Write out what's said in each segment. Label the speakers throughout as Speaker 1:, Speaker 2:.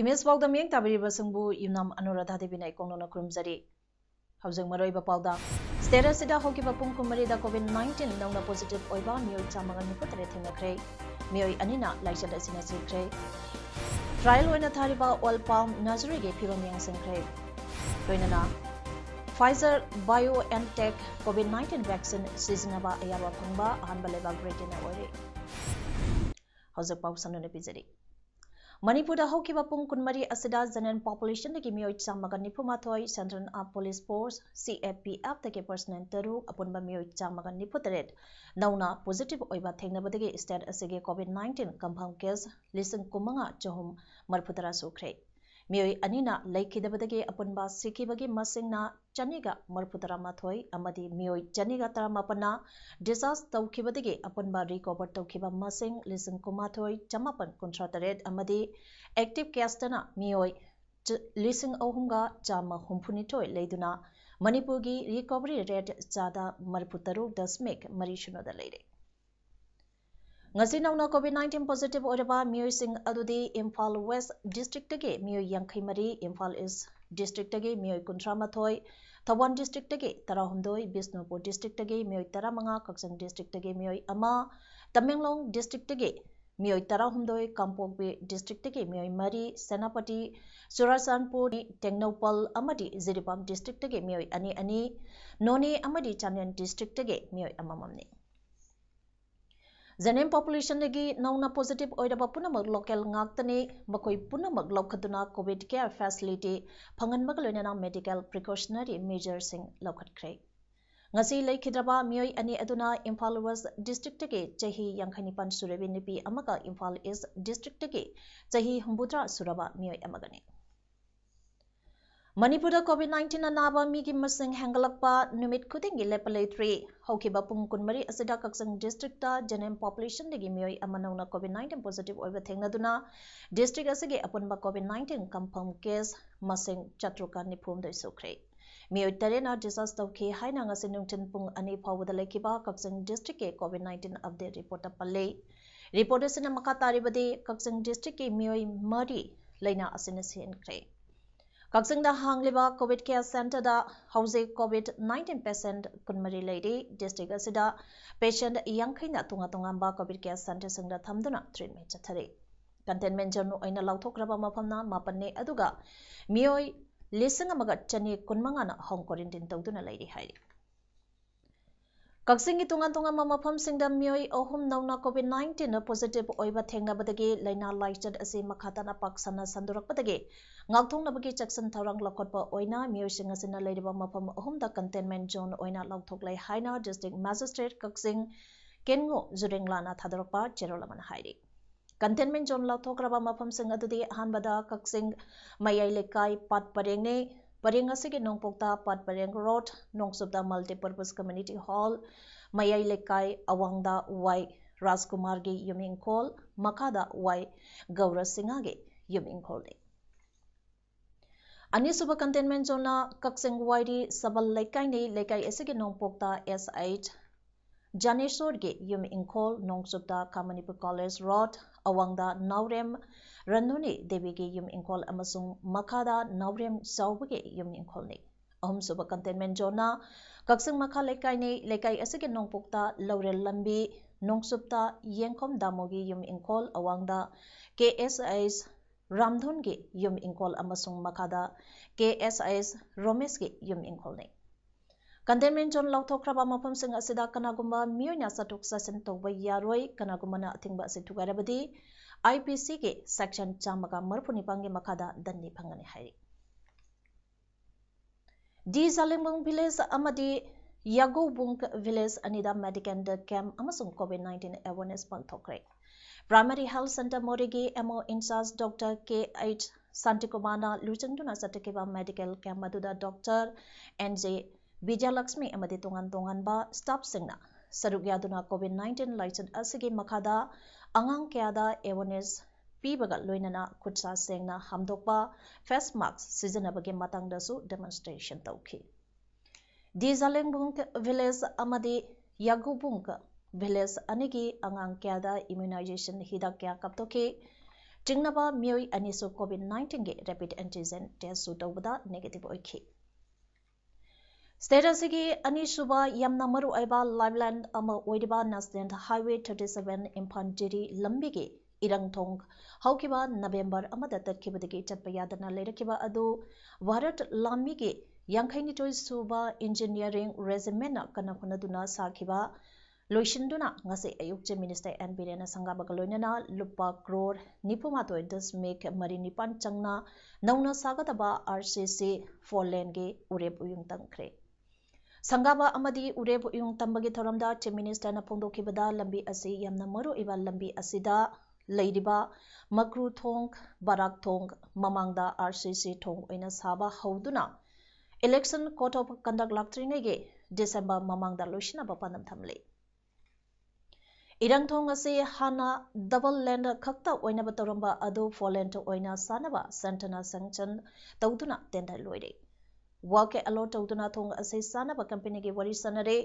Speaker 1: Image Paodam yang tabiri basungbu Yumnam Anuradha Devina ikongno kurumjari. Haujung maroi ba Paodam. Status sida hoki ba pung kumari da COVID-19 nongna positive oiba miyoi chamagan niputare thengakre. Miyoi anina laisad asina sikre. Trial oina thariba All Palm Nursery ge phibam yang sengkre. Loinana Pfizer BioNTech COVID-19 vaccine seasonaba ayaba phangba ahanba leba Britain ore. Haujung pau sanone pijari. Manipuri hokiba pung kunmari asida general population dagi miyoi chamagan nipumathoi Central Armed Police Force CAPF dagi personnel taru apunba miyoi chamagan niputaret nauna positive oiba thengnabadagi state asige COVID-19 confirm case lising kumanga chahum marputara sukre miyoi anina laikhidabadagi apunba sikibagi masingna chaniga marputara mathoi amadi miyoi chaniga taramapana disaster tawkhibadagi apunba recover tawkhiba masing lising kumathoi chamapan kuntrataret amadi active case tana miyoi lising ahumga chama humpunitoi leiduna Manipuri recovery rate chada marputaru dasmik marishunoda leire ngasi nauna COVID-19 positive oraba miyoi sing adudi Imphal West district tagi miyoi yankhai mari Imphal East district tagi miyoi kuntramathoi Thawan district tagi tarahumdoi Bisnupur district tagi miyoi taramanga Kaksang district tagi miyoi ama Tamenglong district tagi miyoi tarahumdoi Kampongpi district tagi miyoi mari Senapati Surasanpur Tengnopal amadi Ziripam district tagi miyoi ani Noni amadi Chandian district tagi miyoi amamamni Zanem population lagi nauna positive oidaba punamak local ngaktani makoi punamak laukhatuna COVID care facility phangan magalonana medical precautionary measures sing laukhatkre ngasi laikhidraba miyoi ani aduna Imphal West district tagi chahi yankhanipan surabi nipi amaga Imphal East district tagi chahi humbudra suraba miyoi amagani Manipuri COVID-19 anaba migi masing hangalakpa numit khudingi lepalaitri hokiba pung kunmari asida Kaksang district ta general population dagi miyoi amanauna COVID-19 positive oiba thengnaduna district asige apunba COVID-19 confirm case masing chatruka nipum doi sukre miyoi tarena disaster tawki haina ngasi nungtin pung ani phawada lekiba Kaksang district ke COVID-19 update report palle report asina makatari badi Kaksang district ke miyoi mari laina asina senkre Kaksang da hangliba COVID care center da house COVID-19 patient kunmari lady district asida patient yankaina tunga ba COVID care center singda thamduna treatment chathare containment zone oina lauthokraba maphamna mapanne aduga miyoi lising amaga chani kunmanga na home quarantine tawduna lairi hairi Kaksingi tunga mafam singda miyoi ahum nauna COVID-19 positive oiba thengnabadagi laina laichat asi makhatana paksana sandurakpadagi ngakthongnabagi chaksan thaurang lakhotpa oina miyoi sing asina leiriba mafam ahum da containment zone oina lauthoklai haina district magistrate Kaksing Kengo Zurenglana thadarakpa cherolaman hairi containment zone lauthokraba mafam sing adudi hanbada Kaksing mayai lekai pat parengne Pareng asige nongpokta Pat Pareng Road, Nongsubda Multipurpose Community Hall, Mayai Lekai Awangda Y Rajkumar ge Yuming Hall, Makada Y Gaura Singha ge Yuming Hall. Ani suba containment zone Kakseng Wairi Sabal Lekai ne Lekai asige nongpokta S8 Janeshwar ge Yuming Hall, Nongsubda Kamanipur College Road, Awangda Naurem Ranuni Devigi Yum Inkol Amasung Makada Naurem Saubage Yum Inkolni. Suba containment zona Kaksing Makha Lekai Asige Nongpukta Laurel Lambi Nongsupta Yenkom Damogi Yum Inkol Awangda KSIS Ramdhungi Yum Inkol Amasung Makada KSIS Romesgi Yum Inkolni. Containment zone lauthokraba mafam sing asida kanagumba miyoina satuk sasen tawba yaroi kanagumana athingba asitugarabadi IPC ke section chamaga marpuni pangi makada danni phangani hairi di Zalimbung village amadi Yagobung village anida medical camp amasung COVID-19 awareness pangthokre Primary Health Center Morigi MO Incharge Dr. K.H. Santikumana Luchangduna Satakiba Medical Camp Maduda Dr. N.J. Vijayalakshmi Amadi Tongan Ba Staff Singna Sarugyaduna COVID-19 License Asigi Makada Angang Kyada Awareness Pibaga Loinana Kutsa Sengna Hamdokpa Face Mask Seasonabagi Matangdasu Demonstration Tauki. Dizalengbung Village Amadi Yagubung Village Anigi Angang Kyada Immunization Hidakya Kaptoki Tingnaba Mui Anisu COVID-19 ge rapid antigen test su tawbada negative oiki. Statusigi Anisuba Yumnam Maru Aiba Liveland Ama Oidiba National Highway 37 Impandiri Lambigi Irangtong Haukiba November Amada Kibadigi Chatpayadana Ledakiba Adu Varat Lamigi Yankainito Suba Engineering Regimena Kanakunaduna Sakiba Loishinduna ngasi ayukje Minister N. Birena Sangabagaloinana Lupa Crore Nipumato does make Marinipan Changna Nauna Sagataba RCC 4 lane ge Ureb Uyung Tangkre. Sangaba Amadi Ureb Uyung Tambagi Thoramda Chief Minister na Pondo Kibada Lambi Asi Yamna Maru Iba Lambi Asida Ladiba Makru Thong Barak Thong Mamangda RCC Thong Oina Saba Hauduna Election Court of Conduct Laktrinege December Mamangda Lushina Bapanam Thamle. Irangthong ase hana double land khakta oina batoramba adu follent oina sanaba santana sanction tawduna tender loire wake allo tawduna thong ase sanaba company ge wari sanare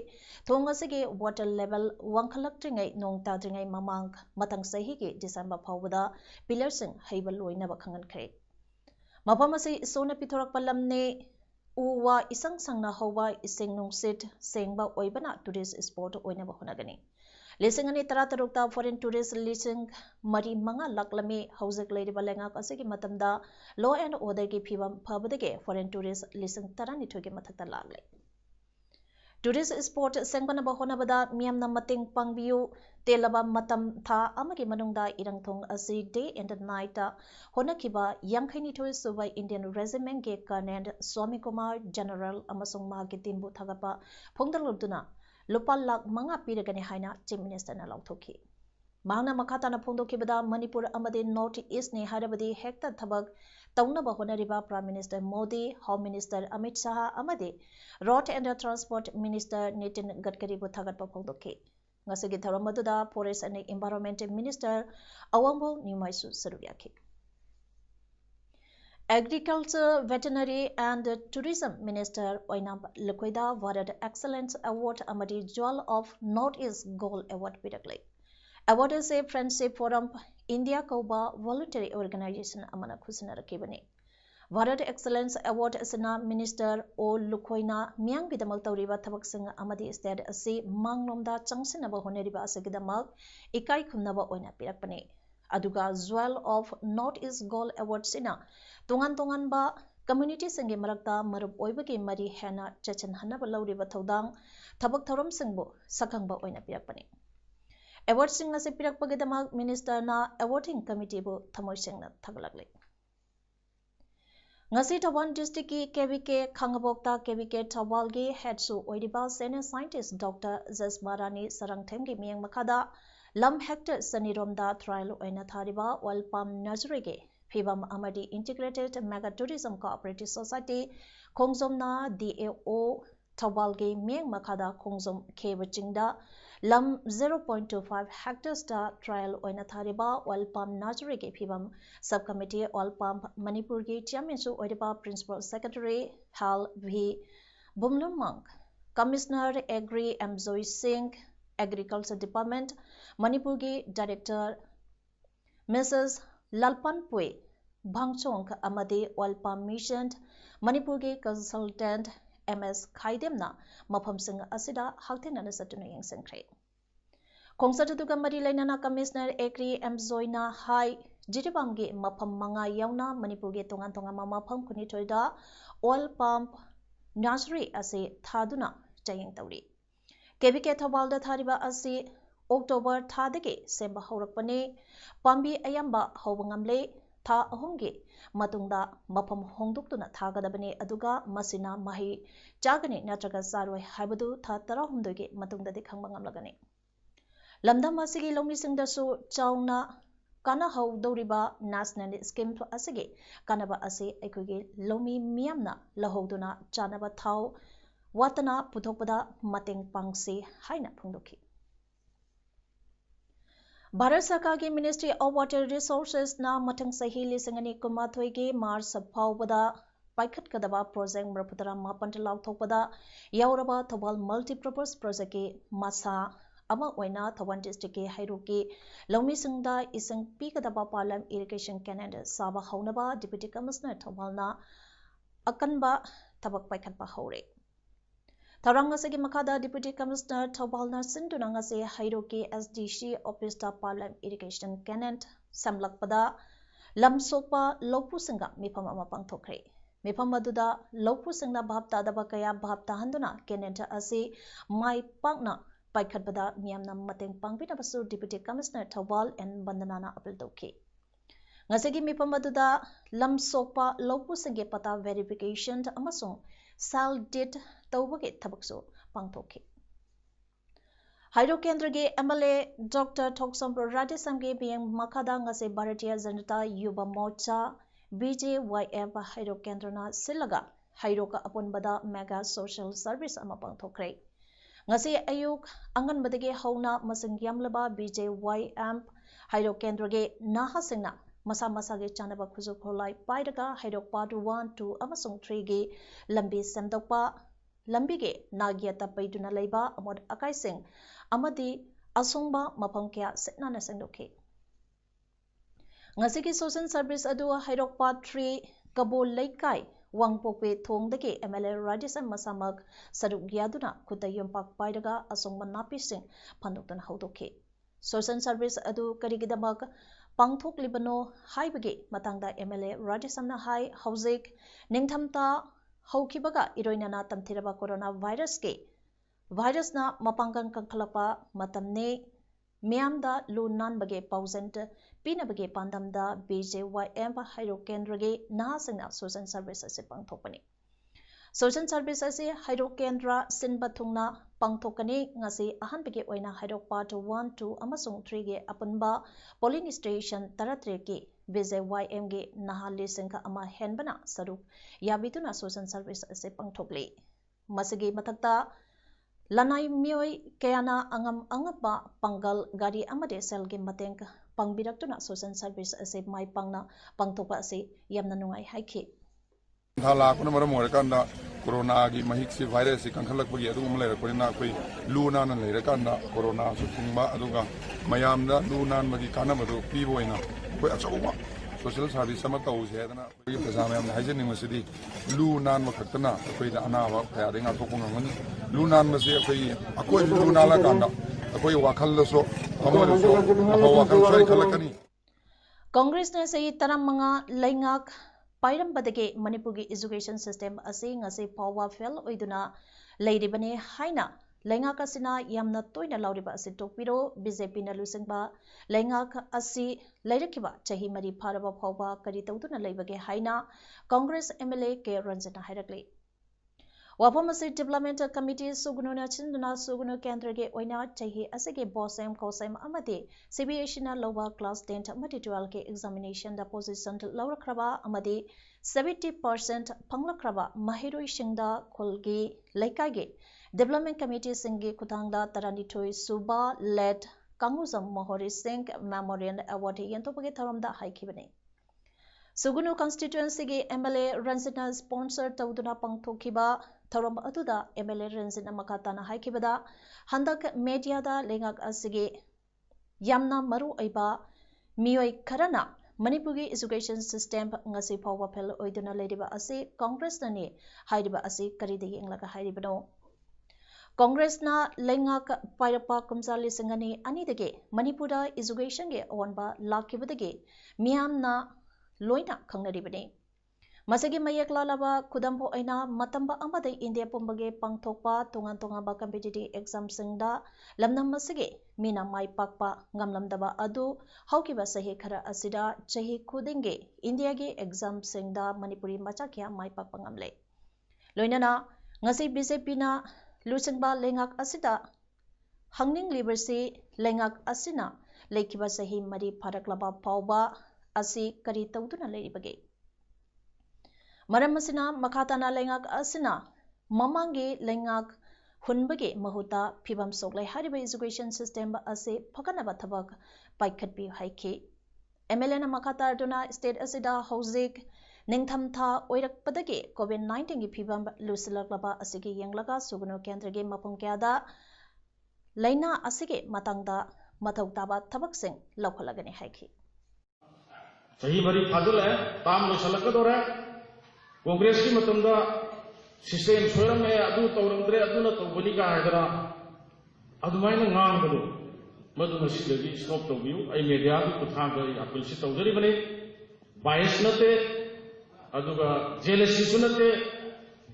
Speaker 1: thong ase ge water level wangkhalaktingai nong tadringai mamang matang sahi ge December phawda pillar sing haibal loina ba khangan khre mapam ase sona pithorak palamne uwa isang sangna howa iseng nungsit sengba oibana tourist spot oina ba honagani Lisingani Taratarukta foreign tourist lising Mari Manga Laklami Housek Lady Balenga Kasiki Matamda Law and Order Gi Pibam Pabadege foreign tourist lising Tarani Togi Matata Lagle. Tourist sport Sengbana Bahonabada Miam Namating Pangbiu Telaba Matam Tha Amagi Manungda Irangthong Asi day and night Honakiba Yankani tourist Subai Indian Regiment Ge Colonel Swami Kumar General Amasung Magitimbu Thagapa Pongdaluduna Lupa Lak Manga Piragani Haina, Chief Minister na Lautoki. Mahana Makatana Pondo Kibada, Manipur Amadi North East ni Harabadi Hector Tabak, Tauna Bahonariba Prime Minister Modi, Home Minister Amit Shah Amadi, Road and Transport Minister Nitin Gadkari Buthagat Papondoki. Ngasagi Taramaduda, Forest and Environment Minister Awambo Numaisu Sarubiaki. Agriculture, Veterinary and Tourism Minister Oinam Lekweda awarded Excellence Award Amadi Jewel of Northeast Gold Award Pidakle. Award is a Friendship Forum India Koba Voluntary Organization Amana Kusina Kibani. Awarded Excellence Award Asana Minister O Lukoina Miang Bidamal Tauriba Tabak Singh Amadi State Asi Mangnomda Changsinaba Honeriba Asagidamak Ikai Kumnaba Oina Pirakpane. Aduga Jewel of Northeast Gold Award Sina Tungan ba community singi marakta marub oibagi mari hena chachan hanaba lauriba thodang thabak thorom singbo sakhangba oina pirakpani award singna se pirakpagidama minister na awarding committee bo thamoi singna thaglagle ngasi Thawan district ki KVK khangabokta KVK Thawal gi head su oidiba senior scientist Dr. Jasmarani Sarangthem gi miyang makada lam hector saniromda trial oina thariba oil palm nursery ge Pibam Amadi Integrated Mega Tourism Cooperative Society Khongzomna DAO Tawalge Miang Makada Khongzom Kebachingda Lam 0.25 hectares da trial oina thariba oil palm nursery ge Pibam Subcommittee Oil Palm Manipur ge Chairman su Oidiba Principal Secretary Hal V Bumlumang Commissioner Agri M Zoe Singh Agriculture Department Manipur ge Director Mrs. Lalpan Pui, Bangchong Amadi Oil Palm Mission, Manipur ge Consultant MS Khaidemna, Mapam Singh Asida, Haltin and Satuna Yang Senkre. Kongsatuga Mari Lainana Commissioner Agri M Zoina Hai, Jitibamgi Mapam Manga Yauna, Manipur ge Tongan Tonga Mama Pam Kunitoida, Oil Palm Nursery Asi Thaduna, Jayang Tauri. KBK Tawalda Thariba Asi October Thadagi, Semba Horakpane, Pambi Ayamba Hobangamle, Tha Ahungi, Matunda, Mapam Hongduktuna Tagadabane Aduga, Masina Mahi, Jagani, Natraga Sarway Habadu, Tha Tarahundogi, Matunda de Kangangamlagani. lamdam asigi lomisingdasu chauna kana haudoriba national scheme asigi kanaba ase aikogi lomi miyamna lahoduna chanaba thau watana puthokpada mateng pangse haina phungdoki Bharat Sarkar ki Ministry of Water Resources na mathang sahi lisingani kumathoi ki Mars phawbada paikhat kadaba project mraputara mapanta lauthokpada yauraba thobal multipurpose project ki masa ama oina Thoban district ki hairuki lomisingda isang pikadaba palam irrigation canal saba haunaba Deputy Commissioner Thobalna akanba tabak paikhatpa haure Tarangasi Makada Deputy Commissioner Thobalna Sindunangase Hairoki SDC Office ta Palam Irrigation Canal Samlakpada Lamsopa Lopusinga Mipam Amapang Tokre. Mipam Maduda Lopusingna Bhapta Dabakaya Bhapta Handuna Canenta Asi Mai Pangna Paikatbada Miamna Mateng Pangpita Basu Deputy Commissioner Thobal and Bandanana Apildoki. Ngasigi Mipam Maduda Lamsopa Lopusinge Pata Verification Amasung Sal did Tawagi Tabakso Pangtoki. Hydro Kendragi MLA Dr. Toksam Radhisamge being Makada Ngase Bharatiya Janata Yuba Mocha BJYF Hydro Kendrana Silaga Hydroka upon Bada Mega Social Service Amapang Tokre. Ngase Ayuk Angan Badage Hauna Masing Yamlaba BJYM Hydro Kendrage Nahasingna Masa Masage Chanaba Kuzu Polai Paidaka Hydrok Part 1, 2, Amasung 3 Ge Lambi Semdokpa Lambige Nagyata Paiduna Leba Amod Akai Singh Amadi Asungba Mapangkya Setnana Sengdoke. Ngasiki Social Service Adu Hydrok Part 3 Kabo Laikai Wangpope Thongdake MLA Radhisan Masamak Saduk Yaduna Kuta Yompak Paidaga Asungba Napi Singh Pandutan Haudoke. Social Service Adu Karigidamak Pangthok Libano Haibage Matangda MLA Radhisamna Hai Hauzik Ningthamta Haukibaga Iroinana Tamthiraba Coronavirus ke Virus na Mapangan Kankalapa Matamne Miamda Lunan Bage Pausent Pina Bage Pandamda BJYM Hydro Kendrage Nahasingna Social Services Pangthokani. Social Services Hydro Kendra Sinbathungna Pangthokani Ngasi Ahan Bage Oina Hydro Part 1, 2, Amasung 3 Ge Apunba Polling Station Taratre Ge BJYM Ge Nahali Singha Ama Henbana Saruk Yabituna Social Services Pangthokli. Masigi Matakta Lanai Mioi Kayana Angam Angapa Pangal Gari Amade Selgi Mateng Pangbiratuna Social Services Mai Pangna Pangthopa Se Yamna Nungai Haiki.
Speaker 2: Thala kuna maram orakanda corona gi mahiksi virus si kankalak bagi adu umlai rakorina koi luna na lai rakanda corona su thingba aduga mayamda luna magi kana madu piboina koi achauba social service sama tau se dana koi prasam yam haijeni masidi luna ma khaktana koi da anawa khaya denga thokung ngani luna ma se koi akoi luna la kanda akoi wakhal so amor so aho wakhal sai khalakani
Speaker 1: Congress na sei taramanga laingak Pairam Badage Manipuri education system asing as a power fell oiduna Lady Bane Haina Lengak Asina Yamna Toina Lauriba Asitopiro BJP Nalusingba Lengak Asi Laidakiba Chahi Mari Paraba Pova Karitotuna Labage Haina Congress MLA K. Ranjana Hirakli Wapamasi Development Committee Sugununa Chinduna Sugunu Kendrage Oina Chahi Asige Bosem Kosem Amadi CBA Lower Class 10 Amadi 12 K examination deposition Laura Kraba Amadi 70% Pangla Kraba Mahiru Shingda Kolgi Laikage Development Committee Singi Kutangda Taranitoi Suba led Kanguzam Mohori Singh Memorial Award Yantopage Tharamda Haikibane Sugunu constituency ge MLA Ranjana sponsor Tauduna Pangthokiba Tharam Aduda MLA Ranjana Makatana Haikibada Handak Media da Lengak Asige Yamna Maru Aiba Mioi Karana Manipuri education system ngasi phawa phel oiduna lediba ase Congress nani haidiba ase karide yenglaka hairibano Congress na lengak pairapa kumsali singani ani dege Manipura education ge onba lakibadege miam na loina khangnaribane Masagi mayak lalaba kudambo aina matamba amada India pumbage pangthokpa tongan tongaba competitive exam singda lamnam masage mina mai pakpa ngamlamdaba adu haukiba sahi khara asida chahi khudinge India ge exam singda Manipuri machakya mai pakpa ngamle loinana ngasi BJP na lusingba lengak asida hangningli lengak asina leikiba sahi mari pharaklaba pauba asi kari tawduna leibage maram asina makhatana lengak asina mamangi lengak hunbage mahuta phibam soklai hariba education system ase phakanaba thabak paikhatbi haiki MLA na makhatar duna state asida hauzik ningthamtha oirakpadagi COVID-19 gi phibam lusilaklaba asigi yenglaga sugunu kendra gi mapum kyada laina asige matangda mathau taba thabaksing laukhalagani haiki
Speaker 3: sahi mari phadul hai tam losalakadore congress ki matamda system soiram me adu tawramdre aduna tawbani ka haidara adumaina ngangbudu maduna sidagi stop tawbiu ai media ki kuthaga appeal si tawjari bane bias nate aduga jealousy sunate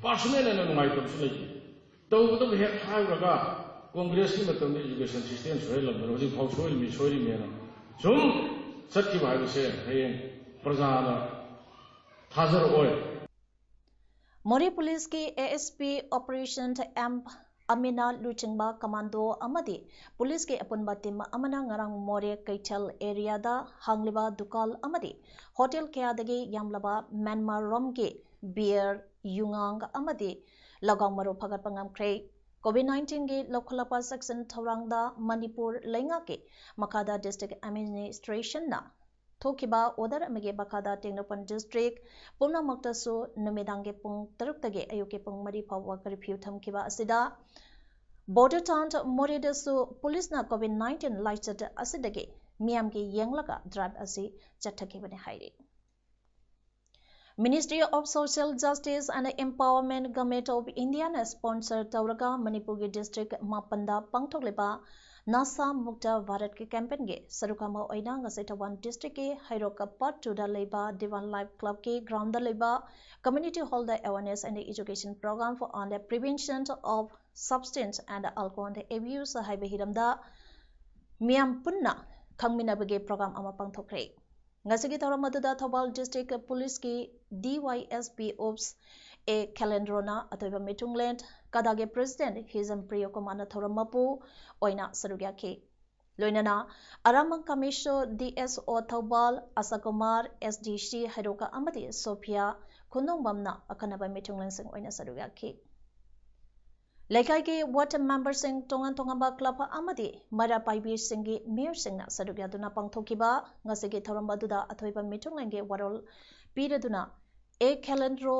Speaker 3: personal na nungai tabsulai tawbudu he hairaga congress ki matamda education system soilam roji phau soil mi soiri mena sum satki bhai se he prajana hazar oil
Speaker 1: Mori Police ki ASP Operation Amp Amina Luchingba Commando Amadi Police ki apunba team amana ngarang More Kaichal area da hangliba dukal amadi hotel kaya dagi yamlaba Myanmar rom ki beer yungang amadi lagang maru phagat pangam khrei COVID-19 gi lokhalapa section thorangda Manipur lenga ki Makada district administration na Thokiba order amage bakada Tengnopan district pumna maktasu numidange pung taruktage ayuke pung mari phawa curfew thamkiba asida border town Moredasu police na COVID-19 lighted asidage miyamge yenglaga drive asi chathakibane hairi Ministry of Social Justice and Empowerment Government of India na sponsor Tauraga Manipuri district Mapanda Pangthokleba Nasa Mukta Bharat ki campaign ge sarukama oina ngasaitawan district ki Hairoka part 2 da leba Divan Life Club ki ground da leba community hall da awareness and education program for on the prevention of substance and alcohol abuse haibe hiramda miyam punna khangminabage program ama pangthokre ngasigi tawramadada Thobal district police ki DYSP ops a calendrona atoiba mitungland kadage president Hizam Priyo Kumana Thoramapu oina sarugyaki loinana aramang kamisho DSO Thobal Asakumar SDC Haroka amadi Sophia Kunongbamna akanaba mitungland sing oina sarugyaki Lekai ki water member sing tongan tongamba club amadi mara paibi singi mayor singna sadugya duna pangthokiba ngasigi thorambaduna athoiba mitunglange warol piraduna a calendro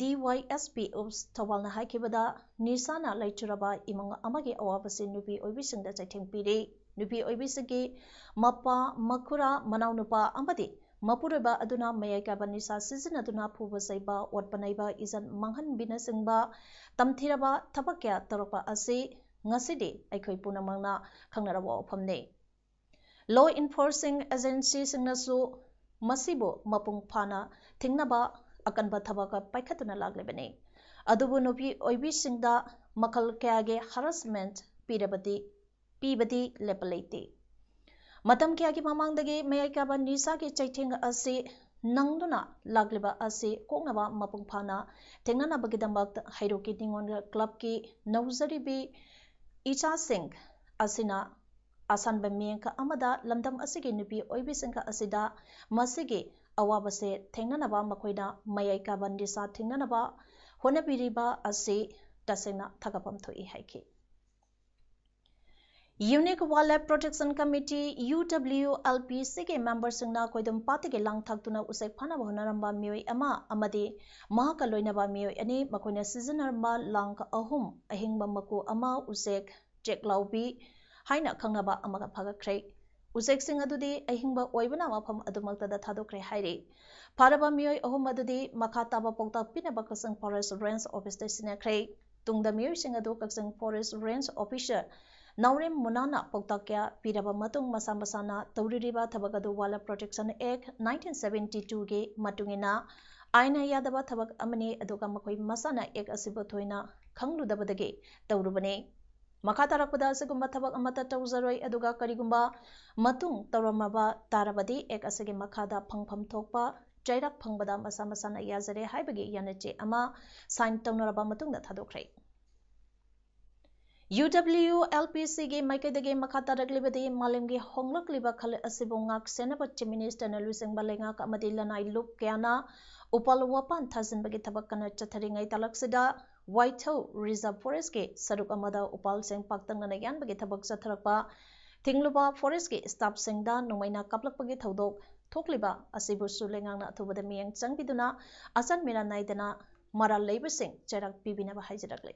Speaker 1: DYSP ops Thawalna haikibada nisana laichuraba imang amagi awabasi nupi oibisingda chaitheng piri nupi oibisigi mappa makura manaunupa amadi Mapureba aduna mayaka banisa season aduna phuba saiba watpanaiba izan manghan bina singba tamthiraba thabakya tarapa ase ngasidi aikhoi punamangna khangnaraba ophamne law enforcing agency singnasu masibo mapung phana thingnaba akanba thabaka paikhatuna laglebane adubu nopi oibi singda makal kyage harassment pibadi lepalaiti Matam kya ki mamangdagi mayakaba nisa ki chaitheng ase nangduna lagliba ase kongnaba mapung phana thengnana bagidambak hairoki tingon club ki nauzaribi Icha Singh asina asan bamiyang amada lamdam asigi nupi oibi singha asida masigi awabase thengnanaba makoida mayakaba nisa thengnanaba honabiriba ase tasena thagapam thoi haiki Unique Wildlife Protection Committee UWLPC ke members singna koidum party ke lang thaktuna usek phana bhonaramba mioi ama amadi mahakaloina ba mioi ani makoina seasoner ma lang ahum ahingba maku ama usek cheklaubi haina khangnaba amaga phagakhre usek sing adudi ahingba oibana mafam adumakta da thadokre haire pharaba mioi ahum adudi makha taba pokta pinaba kasang forest range officer sinakre tungda mioi sing adu kasang forest range officer Naurem Munana Poktakya Piraba Matung Masamasana Tauririba Tabagadu Wildlife Protection Act 1972 ge Matungina Aina Yadaba Tabak Amani Aduka Makoi Masana Ek Asibotoina Kangludabadage Taurubane Makatarakuda Sigumba Tabak Amata Tauzaroi Aduga Karigumba Matung Tauramaba Tarabadi Ek Asigi Makada Pangpam Tokpa Jairak Pangbada Masamasana Yazare Haibagi Yanache Ama Sign Taunaraba Matung da Thadokre UWLPC gi maikaidagi makhataraglibadi malemgi honglakliba khale asibu ngak senaba chief minister na lusingba lengak amadi lanai lup kyana upal wapan thajinbagi thabak kana chatharingai talaksida Waithau Reserve Forest ki saruk amada upal seng paktangna yanbagi thabak chatharakpa thingluba forest ki staff sengda nomaina kaplakpagi thodok thokliba asibu sulengangna thubada miyang changbiduna asan mera naidana mara leibasing cherak pibinaba haijarakle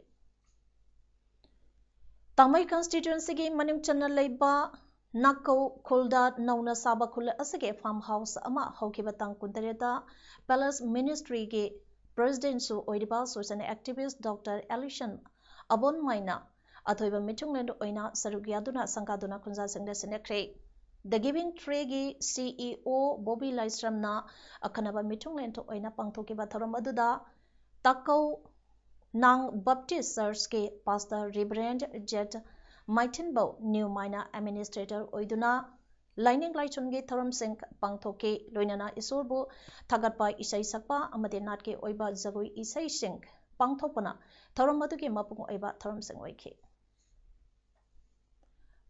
Speaker 1: Tamai constituency gi manim channa leiba Nakau Khulda Nauna Saba Khula Asage farmhouse ama Hokiba Tang Kuntareta Palace Ministry gi President Su Oidiba social activist Dr. Alishan Abon Maina Athoiba Mitungland Oina Sarugyaduna Sankaduna Kunza Sengda Senekre The Giving Tree gi CEO Bobby Laisramna Akanaba Mitungland to Oina Pangthokiba Tharam Aduda Takau Nang Baptist Church ke Pastor Reverend Jet Maitinbo New Mina Administrator Oiduna Lining Laichungi Tharam Singh Pangthoke Loinana Isurbu Thagatpa Isai Sakpa Amade Natke Oiba Zagui Isai Singh Pangthopana Tharam Maduke Mapung Oiba Tharam Singh Oike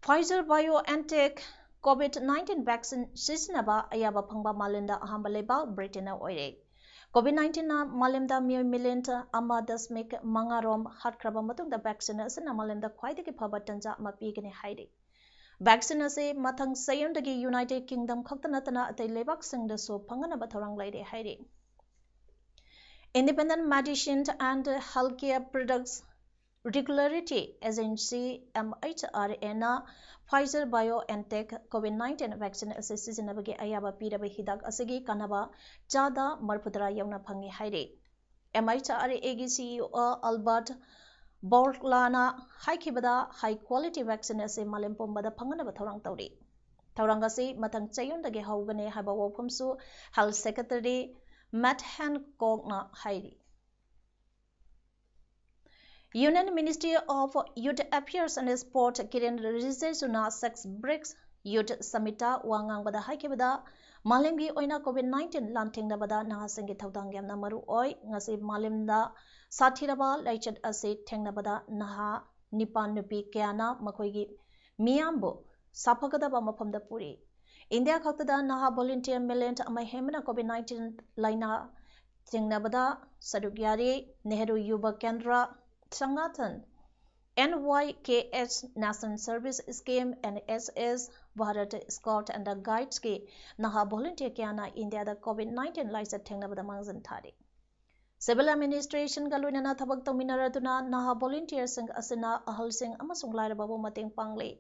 Speaker 1: Pfizer BioNTech COVID-19 vaccine Sisinaba Ayaba Pangba Malinda Ahamba Leba Britain Oire COVID-19 na malemda miyoi milenta ama dasmik mangarom hatkraba matungda vaccine asina malemda khwaidagi phaba tanja ama pigani hairi vaccine ase mathang sayundagi United Kingdom khaktanatana atai lebak singda so phangana bathorang laide hairi Independent Medicine and Healthcare Products Regulatory Agency MHRA na Pfizer BioNTech COVID-19 vaccine ase sizinabagi ayaba piraba hidak asegi kanaba chada marpudra yauna phangi haire MHRA gi CEO Albert Bourla haikibada high quality vaccine ase malempombada phangana bathorang tauri thorang ase mathang chayundagi haugane haba wofamsu Health Secretary Matt Hancock na hairi Union Ministry of Youth Affairs and Sport Kiren Rizesuna Sex Bricks Youth Samita Wangang Bada Haikibada Malemgi Oina COVID-19 Lanting Nabada Nahasengi Taudang Yamna Maru Oi Ngasi Malemda Satiraba Laichat Ase Tengnabada Naha Nipan Nupi Kiana Makoigi Miambo Sapagadaba Mapamda Puri India Kaktada Naha Volunteer Milent Amahemina COVID-19 Laina Tengnabada Sadugyari Nehru Yuba Kendra Sangathan NYKS National Service Scheme NSS Bharat Scout and the Guides ke Naha volunteer kiana India the COVID-19 License Tengnabada Mangzan Thari Civil Administration Galunana Thabak Tominaratuna Naha volunteer sing Asina Ahal Singh Amasung Lairababu Mating Pangle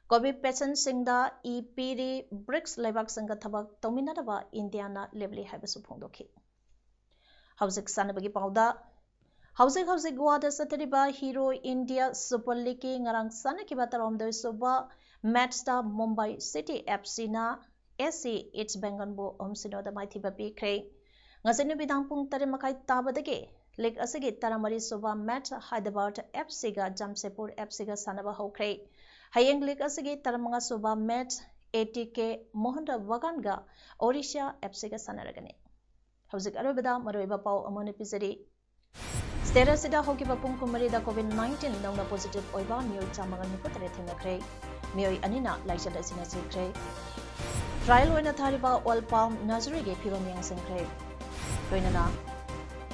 Speaker 1: COVID patient Singda EPD Bricks Lebak Sangha Thabak Tominataba Indiana Lively Habasu Pondoki Hauzik Sanabagi Pauda Housing Guada Satariba Hero India Super League ngarang sana kibatarom do soba Matchda Mumbai City FC na SC It's Benganbo Omsino da Mighty Babi Kray Ngasinu bidang pung tare makai tabadage League Asigi Taramari soba Match Hyderabad FC ga Jamshedpur FC ga sanaba hokray Hayeng League Asigi Taramanga soba Match ATK Mohanda Wagan ga Odisha FC ga sanaragane Housing Arabada Maroiba Pau Amon Episode Stera Sida Hoki Bapung Kumari da COVID-19 Nong positive Oiba Miyoi Chamagan Niputare Thingakre Miyoi Anina Laisha Sina Sikre Trial Wena Thariba Oil Palm Nursery Ge Pibam Yang Singkre Loinana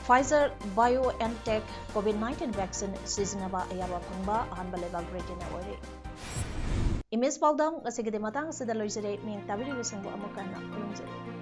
Speaker 1: Pfizer BioNTech COVID-19 vaccine Seasonaba Ayaba Pangba Hanbaleba Britain Awari Image Paodam Gasigade Matang Sida Loisere Ming Tabiri Singbo Amokana Ulumjari